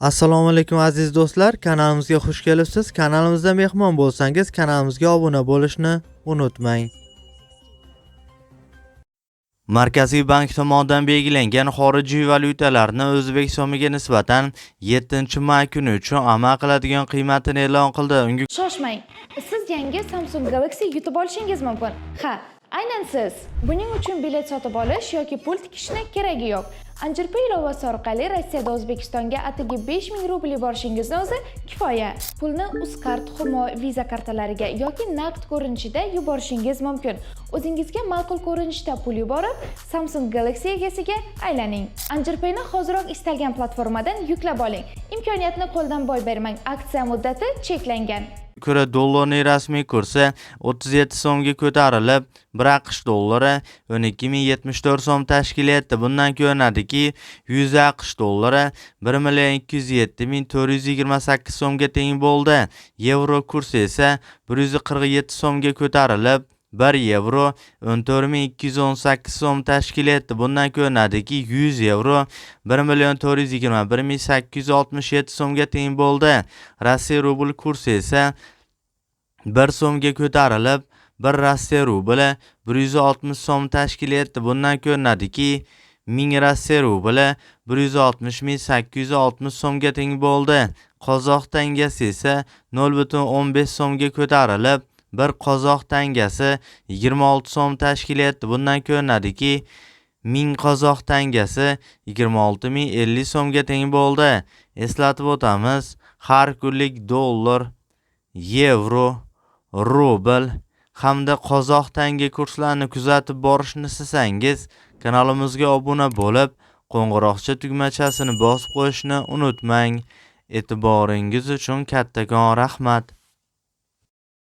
Assalomu alaykum aziz do'stlar, kanalimizga xush kelibsiz. Kanalimizda mehmon bo'lsangiz, kanalimizga obuna bo'lishni unutmang. Markaziy bank tomonidan belgilangan xorijiy valyutalarni O'zbek so'miga nisbatan 7-may kuni uchun amal qiladigan qiymatini e'lon qildi. Shoshmang, siz yangi Samsung Galaxy yutib olishingiz mumkin. Ha, aynan siz. Buning uchun bilet sotib olish yoki pul tikishni keragi yo'q. Anjirpay ilovasi orqali Rossiyada O'zbekistonga atigi 5000 rubl yuborishingizni o'zi kifoya. Pulni Uzcard, Humo, Visa kartalariga yoki naqd ko'rinishida yuborishingiz mumkin. O'zingizga ma'qul ko'rinishda pul yuborib, Samsung Galaxy egasiga aylaning. Anjirpayni hoziroq istalgan platformadan yuklab oling. Imkoniyatni qo'ldan boy bermang. Aksiya muddati cheklangan. Ko'ra dollarning rasmiy kursi 37 so'mga ko'tarilib, 1 AQSh dollari 12074 so'm tashkil etdi. Bundan ko'rinadiki, 100 AQSh dollari 1,207,428 so'mga teng bo'ldi. Yevro kursi esa 147 so'mga ko'tarilib, 1 yevro 14218 so'm tashkil etdi. Bundan ko'rinadiki, 100 yevro 1,421,867 so'mga teng bo'ldi. Rossiya rubl kursi esa 1 so'mga ko'tarilib, 1 Rossiya rubli 160 so'm tashkil etdi. Bundan ko'rinadiki, 1000 Rossiya rubli 160,860 so'mga teng bo'ldi. Qozoq tangasi esa 0,15 so'mga ko'tarilib, 1 qozoq tangasi 26 so'm tashkil etdi. Bundan ko'rinadiki, 1000 qozoq tangasi 26050 so'mga teng bo'ldi. Eslatib o'tamiz, har kunlik dollar, yevro, rubl hamda qozoq tanga kurslarini kuzatib borishni istasangiz, kanalimizga obuna bo'lib, qo'ng'iroqcha tugmachasini bosib qo'yishni unutmang. E'tiboringiz uchun kattakon rahmat.